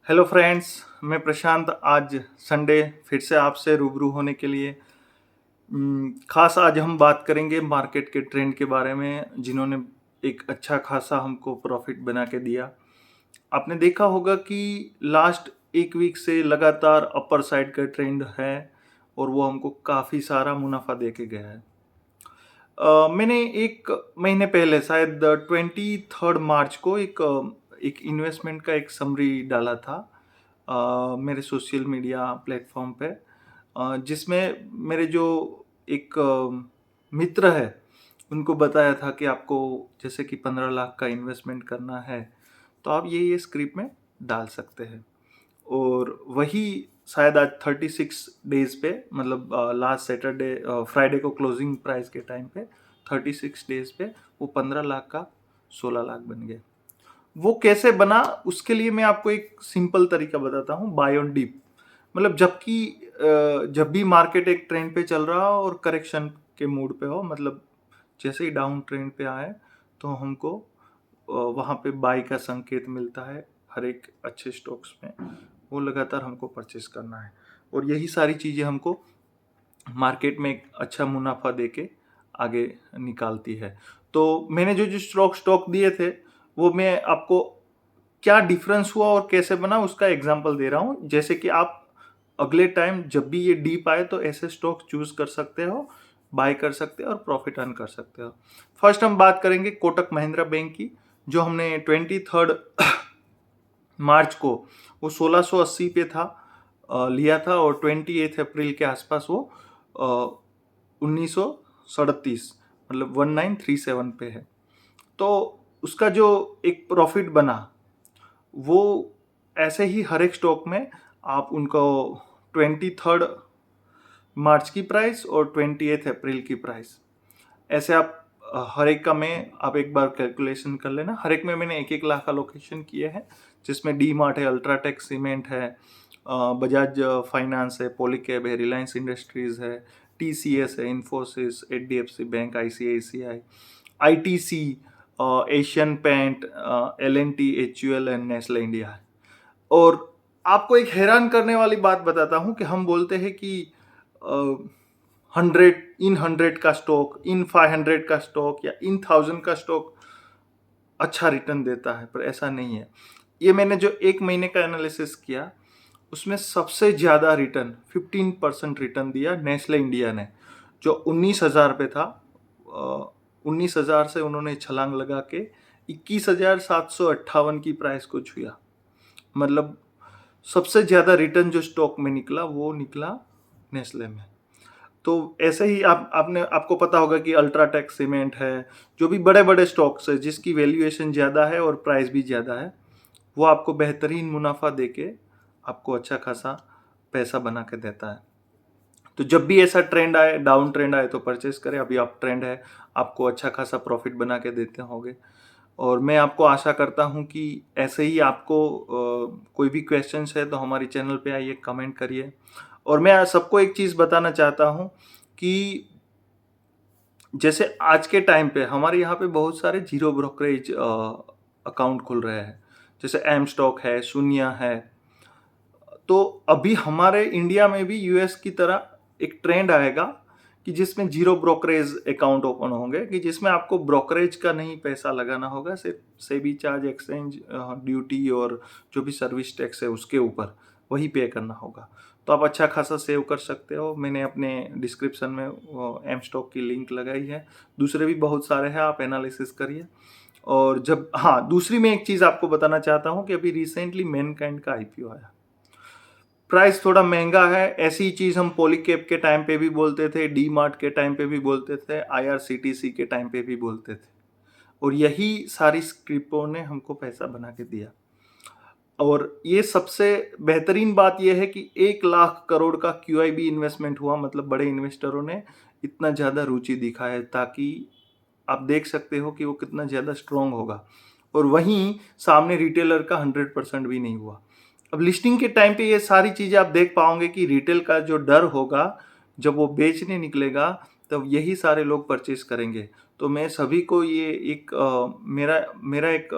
Hello friends, मैं प्रशांत आज Sunday फिर से आपसे रूबरू होने के लिए खास आज हम बात करेंगे मार्केट के ट्रेंड के बारे में जिन्होंने एक अच्छा खासा हमको प्रॉफिट बना के दिया। आपने देखा होगा कि लास्ट एक वीक से लगातार अपर साइड का ट्रेंड है और वो हमको काफ़ी सारा मुनाफा दे के गया है। मैंने एक महीने पहले शायद 23 मार्च को एक इन्वेस्टमेंट का एक समरी डाला था मेरे सोशल मीडिया प्लेटफॉर्म पे, जिसमें मेरे जो एक मित्र है उनको बताया था कि आपको जैसे कि 15 लाख का इन्वेस्टमेंट करना है तो आप ये स्क्रिप्ट में डाल सकते हैं। और वही शायद आज 36 डेज पे मतलब लास्ट सैटरडे फ्राइडे को क्लोजिंग प्राइस के टाइम पे 36 डेज पे वो 15 लाख का 16 लाख बन गया। वो कैसे बना उसके लिए मैं आपको एक सिंपल तरीका बताता हूँ, बाय ऑन डिप। मतलब जब भी मार्केट एक ट्रेंड पे चल रहा हो और करेक्शन के मूड पे हो, मतलब जैसे ही डाउन ट्रेंड पे आए तो हमको वहाँ पे बाई का संकेत मिलता है हर एक अच्छे स्टॉक्स में, वो लगातार हमको परचेस करना है। और यही सारी चीज़ें हमको मार्केट में एक अच्छा मुनाफा देके आगे निकालती है। तो मैंने जो जो स्टॉक दिए थे वो मैं आपको क्या डिफरेंस हुआ और कैसे बना उसका एग्जांपल दे रहा हूँ। जैसे कि आप अगले टाइम जब भी ये डीप आए तो ऐसे स्टॉक चूज कर सकते हो, बाय कर सकते हो और प्रॉफिट अर्न कर सकते हो। फर्स्ट हम बात करेंगे कोटक महिंद्रा बैंक की, जो हमने 23 मार्च को वो 1680 पे था, लिया था और 28 अप्रैल के आसपास वो 1937 मतलब 1937 पे है। तो उसका जो एक प्रॉफिट बना वो ऐसे ही हर एक स्टॉक में आप उनको 23 मार्च की प्राइस और 28 अप्रैल की प्राइस ऐसे आप हर एक का मैं आप एक बार कैलकुलेशन कर लेना। हर एक में मैंने 1-1 लाख अलोकेशन किए हैं, जिसमें डी मार्ट है, अल्ट्राटेक सीमेंट है, बजाज फाइनेंस है, पॉलीकैब है, रिलायंस इंडस्ट्रीज है, टीसीएस है, Infosys, HDFC bank, ICICI, ITC, Asian Paint, LNT, HUL and Nestle India है। और आपको एक हैरान करने वाली बात बताता हूँ कि हम बोलते हैं कि 100 का स्टॉक, इन 500 का स्टॉक या इन 1000 का स्टॉक अच्छा रिटर्न देता है, पर ऐसा नहीं है। ये मैंने जो एक महीने का एनालिसिस किया उसमें सबसे ज़्यादा रिटर्न 15% रिटर्न दिया नेस्ले इंडिया ने, जो 19,000 पे था। 19,000 से उन्होंने छलांग लगा के 21,758 की प्राइस को छुआ। मतलब सबसे ज़्यादा रिटर्न जो स्टॉक में निकला वो निकला नेस्ले में। तो ऐसे ही आपको पता होगा कि अल्ट्राटेक सीमेंट है, जो भी बड़े बड़े स्टॉक्स है जिसकी वैल्यूएशन ज़्यादा है और प्राइस भी ज़्यादा है, वो आपको बेहतरीन मुनाफा देके आपको अच्छा खासा पैसा बना के देता है। तो जब भी ऐसा ट्रेंड आए, डाउन ट्रेंड आए तो परचेस करें। अभी अप ट्रेंड है, आपको अच्छा खासा प्रॉफिट बना के देते होंगे। और मैं आपको आशा करता हूँ कि ऐसे ही आपको कोई भी क्वेश्चंस है तो हमारी चैनल पे आइए, कमेंट करिए। और मैं सबको एक चीज़ बताना चाहता हूँ कि जैसे आज के टाइम पे हमारे यहाँ पे बहुत सारे जीरो ब्रोकरेज अकाउंट खुल रहे हैं, जैसे एम स्टॉक है, शून्य है। तो अभी हमारे इंडिया में भी यूएस की तरह एक ट्रेंड आएगा कि जिसमें जीरो ब्रोकरेज अकाउंट ओपन होंगे, कि जिसमें आपको ब्रोकरेज का नहीं पैसा लगाना होगा, सिर्फ सेबी चार्ज, एक्सचेंज ड्यूटी और जो भी सर्विस टैक्स है उसके ऊपर वही पे करना होगा। तो आप अच्छा खासा सेव कर सकते हो। मैंने अपने डिस्क्रिप्शन में एम स्टॉक की लिंक लगाई है, दूसरे भी बहुत सारे हैं, आप एनालिसिस करिए। और जब हाँ, दूसरी मैं एक चीज़ आपको बताना चाहता हूँ कि अभी रिसेंटली मैनकाइंड का आईपीओ आया। प्राइस थोड़ा महंगा है, ऐसी चीज़ हम पॉलीकैब के टाइम पे भी बोलते थे, डी मार्ट के टाइम पे भी बोलते थे, आईआरसीटीसी के टाइम पे भी बोलते थे, और यही सारी स्क्रिप्टों ने हमको पैसा बना के दिया। और ये सबसे बेहतरीन बात यह है कि 1 लाख करोड़ का क्यूआईबी इन्वेस्टमेंट हुआ, मतलब बड़े इन्वेस्टरों ने इतना ज़्यादा रुचि दिखाया है, ताकि आप देख सकते हो कि वो कितना ज़्यादा स्ट्रॉन्ग होगा। और वहीं सामने रिटेलर का 100% भी नहीं हुआ। अब लिस्टिंग के टाइम पे ये सारी चीज़ें आप देख पाओगे कि रिटेल का जो डर होगा, जब वो बेचने निकलेगा तब यही सारे लोग परचेस करेंगे। तो मैं सभी को ये एक मेरा मेरा एक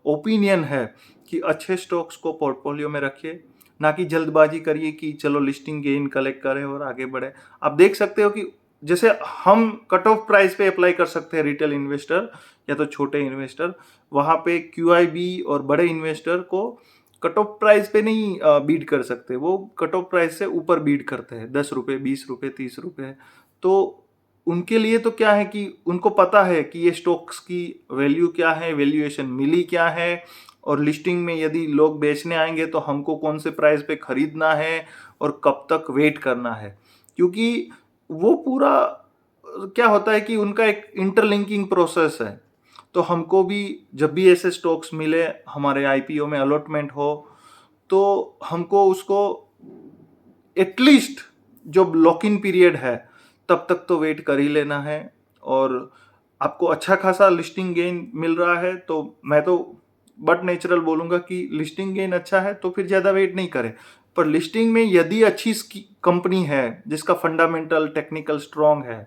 ओपिनियन है कि अच्छे स्टॉक्स को पोर्टफोलियो में रखिए, ना कि जल्दबाजी करिए कि चलो लिस्टिंग गेन कलेक्ट करें और आगे बढ़े। आप देख सकते हो कि जैसे हम कट ऑफ प्राइस पे अप्लाई कर सकते हैं रिटेल इन्वेस्टर या तो छोटे इन्वेस्टर, वहाँ पे क्यूआईबी और बड़े इन्वेस्टर को कट ऑफ प्राइस पे नहीं बीट कर सकते, वो कट ऑफ प्राइस से ऊपर बीट करते हैं, 10 रुपये, 20 रुपये, 30 रुपये। तो उनके लिए तो क्या है कि उनको पता है कि ये स्टॉक्स की वैल्यू क्या है, वैल्यूएशन मिली क्या है, और लिस्टिंग में यदि लोग बेचने आएंगे तो हमको कौन से प्राइस पे खरीदना है और कब तक वेट करना है। क्योंकि वो पूरा क्या होता है कि उनका एक इंटरलिंकिंग प्रोसेस है। तो हमको भी जब भी ऐसे स्टॉक्स मिले, हमारे आईपीओ में अलॉटमेंट हो, तो हमको उसको एटलीस्ट जो लॉक इन पीरियड है तब तक तो वेट कर ही लेना है। और आपको अच्छा खासा लिस्टिंग गेन मिल रहा है तो मैं तो बट नेचुरल बोलूँगा कि लिस्टिंग गेन अच्छा है तो फिर ज़्यादा वेट नहीं करें। पर लिस्टिंग में यदि अच्छी कंपनी है जिसका फंडामेंटल टेक्निकल स्ट्रॉन्ग है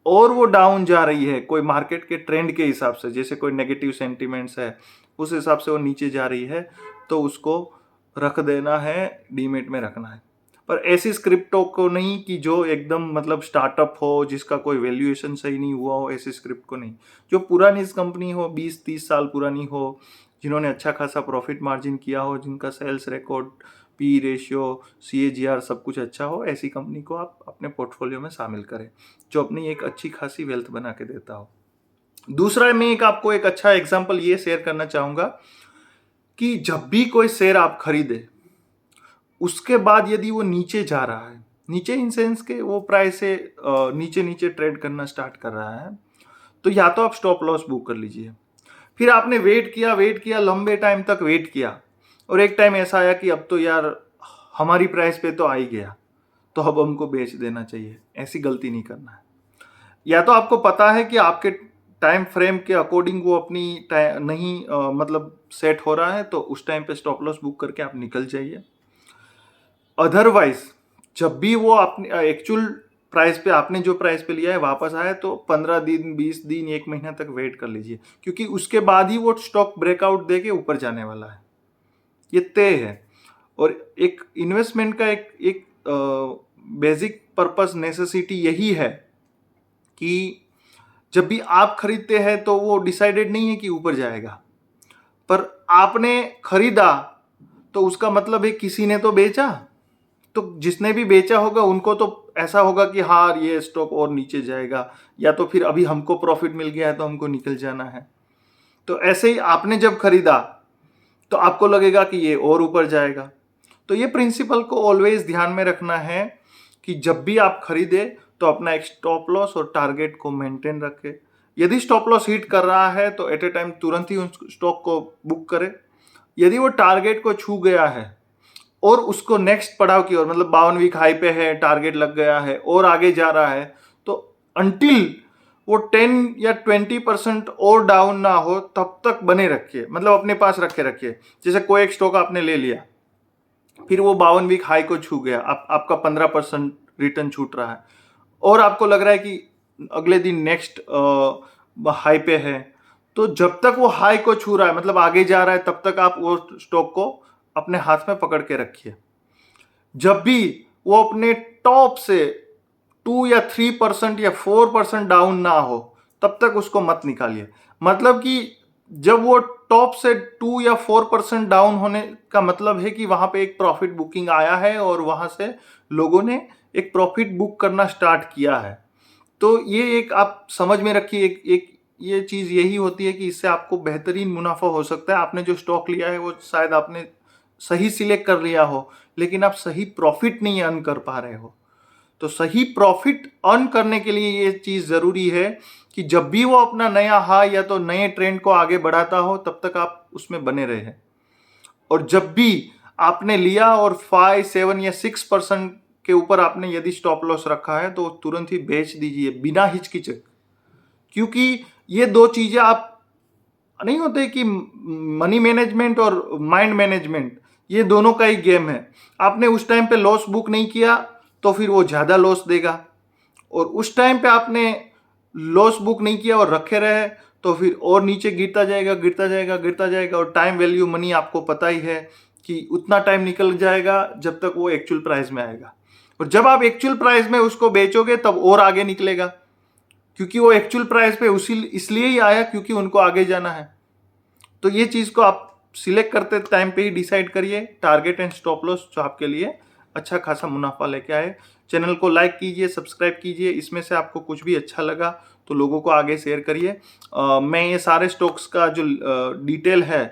और वो डाउन जा रही है कोई मार्केट के ट्रेंड के हिसाब से, जैसे कोई नेगेटिव सेंटिमेंट्स है उस हिसाब से वो नीचे जा रही है, तो उसको रख देना है, डीमेट में रखना है। पर ऐसी स्क्रिप्टों को नहीं कि जो एकदम मतलब स्टार्टअप हो, जिसका कोई वैल्यूएशन सही नहीं हुआ हो, ऐसी स्क्रिप्ट को नहीं। जो पुरानी कंपनी हो, 20-30 साल पुरानी हो, जिन्होंने अच्छा खासा प्रॉफिट मार्जिन किया हो, जिनका sales record, P ratio, CAGR सब कुछ अच्छा हो, ऐसी कंपनी को आप अपने पोर्टफोलियो में शामिल करें, जो अपनी एक अच्छी खासी वेल्थ बना के देता हो। दूसरा, मैं आपको एक अच्छा एग्जांपल ये शेयर करना चाहूँगा कि जब भी कोई शेयर आप खरीदे, उसके बाद यदि वो नीचे जा रहा है, नीचे इन सेंस के वो प्राइस से नीचे नीचे ट्रेड करना स्टार्ट कर रहा है, तो या तो आप स्टॉप लॉस बुक कर लीजिए। फिर आपने वेट किया, लंबे टाइम तक वेट किया, और एक टाइम ऐसा आया कि अब तो यार हमारी प्राइस पे तो आ ही गया, तो अब हमको बेच देना चाहिए। ऐसी गलती नहीं करना है। या तो आपको पता है कि आपके टाइम फ्रेम के अकॉर्डिंग वो अपनी नहीं मतलब सेट हो रहा है, तो उस टाइम पे स्टॉप लॉस बुक करके आप निकल जाइए। अदरवाइज जब भी वो अपने एक्चुअल प्राइस पे, आपने जो प्राइस पे लिया है वापस आए, तो 15 दिन, 20 दिन, 1 महीना तक वेट कर लीजिए, क्योंकि उसके बाद ही वो स्टॉक ब्रेकआउट दे के ऊपर जाने वाला है, ये तय है। और एक इन्वेस्टमेंट का एक बेसिक पर्पस, नेसेसिटी यही है कि जब भी आप खरीदते हैं तो वो डिसाइडेड नहीं है कि ऊपर जाएगा, पर आपने खरीदा तो उसका मतलब है किसी ने तो बेचा, तो जिसने भी बेचा होगा उनको तो ऐसा होगा कि हाँ ये स्टॉक और नीचे जाएगा, या तो फिर अभी हमको प्रॉफिट मिल गया है तो हमको निकल जाना है। तो ऐसे ही आपने जब खरीदा तो आपको लगेगा कि ये और ऊपर जाएगा। तो ये प्रिंसिपल को ऑलवेज ध्यान में रखना है कि जब भी आप खरीदे तो अपना एक स्टॉप लॉस और टारगेट को मेंटेन रखें। यदि स्टॉप लॉस हिट कर रहा है तो एट ए टाइम तुरंत ही उस स्टॉक को बुक करें। यदि वो टारगेट को छू गया है और उसको नेक्स्ट पड़ाव की ओर, मतलब 52 वीक हाई पे है, टारगेट लग गया है और आगे जा रहा है, तो अंटिल वो 10 या 20% और डाउन ना हो तब तक बने रखिए, मतलब अपने पास रखिए। जैसे कोई एक स्टॉक आपने ले लिया, फिर वो 52 वीक हाई को छू गया, आपका 15% रिटर्न छूट रहा है, और आपको लग रहा है कि अगले दिन नेक्स्ट हाई पे है, तो जब तक वो हाई को छू रहा है, मतलब आगे जा रहा है, तब तक आप वो स्टॉक को अपने हाथ में पकड़ के रखिए। जब भी वो अपने टॉप से 2 या 3% या 4% डाउन ना हो तब तक उसको मत निकालिए। मतलब कि जब वो टॉप से 2 या 4% डाउन होने का मतलब है कि वहां पे एक प्रॉफिट बुकिंग आया है और वहां से लोगों ने एक प्रॉफिट बुक करना स्टार्ट किया है। तो ये एक आप समझ में रखिए, एक ये चीज यही होती है कि इससे आपको बेहतरीन मुनाफा हो सकता है। आपने जो स्टॉक लिया है वो शायद आपने सही सिलेक्ट कर लिया हो, लेकिन आप सही प्रॉफिट नहीं अर्न कर पा रहे हो। तो सही प्रॉफिट अर्न करने के लिए ये चीज जरूरी है कि जब भी वो अपना नया हाई या तो नए ट्रेंड को आगे बढ़ाता हो तब तक आप उसमें बने रहे। और जब भी आपने लिया और 5, 7 या 6% के ऊपर आपने यदि स्टॉप लॉस रखा है तो तुरंत ही बेच दीजिए बिना हिचकिचाहट। क्योंकि ये दो चीजें आप नहीं होते कि मनी मैनेजमेंट और माइंड मैनेजमेंट, ये दोनों का ही गेम है। आपने उस टाइम पे लॉस बुक नहीं किया तो फिर वो ज्यादा लॉस देगा, और उस टाइम पे आपने लॉस बुक नहीं किया और रखे रहे तो फिर और नीचे गिरता जाएगा, गिरता जाएगा, गिरता जाएगा, और टाइम वैल्यू मनी आपको पता ही है कि उतना टाइम निकल जाएगा जब तक वो एक्चुअल प्राइस में आएगा। और जब आप एक्चुअल प्राइस में उसको बेचोगे तब और आगे निकलेगा, क्योंकि वो एक्चुअल प्राइस पे उसी इसलिए ही आया क्योंकि उनको आगे जाना है। तो ये चीज़ को आप सिलेक्ट करते टाइम पे ही डिसाइड करिए, टारगेट एंड स्टॉप लॉस जो आपके लिए अच्छा खासा मुनाफा लेके आए। चैनल को लाइक कीजिए, सब्सक्राइब कीजिए, इसमें से आपको कुछ भी अच्छा लगा तो लोगों को आगे शेयर करिए। मैं ये सारे स्टॉक्स का जो डिटेल है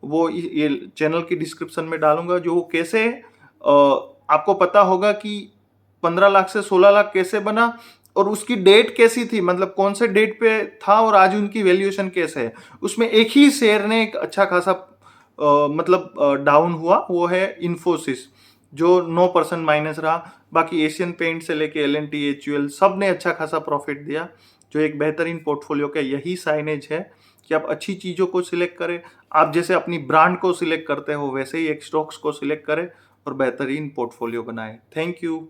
वो ये चैनल की डिस्क्रिप्शन में डालूंगा, जो वो कैसे आपको पता होगा कि 15 लाख से 16 लाख कैसे बना और उसकी डेट कैसी थी, मतलब कौन से डेट पे था और आज उनकी वैल्यूएशन कैसे है। उसमें एक ही शेयर ने एक अच्छा खासा मतलब डाउन हुआ, वो है इन्फोसिस, जो 9% माइनस रहा। बाकी एशियन पेंट से लेके एल&टी, एचयूएल सब ने अच्छा खासा प्रॉफिट दिया। जो एक बेहतरीन पोर्टफोलियो का यही साइनेज है कि आप अच्छी चीज़ों को सिलेक्ट करें। आप जैसे अपनी ब्रांड को सिलेक्ट करते हो वैसे ही एक स्टॉक्स को सिलेक्ट करें और बेहतरीन पोर्टफोलियो बनाएं। Thank you.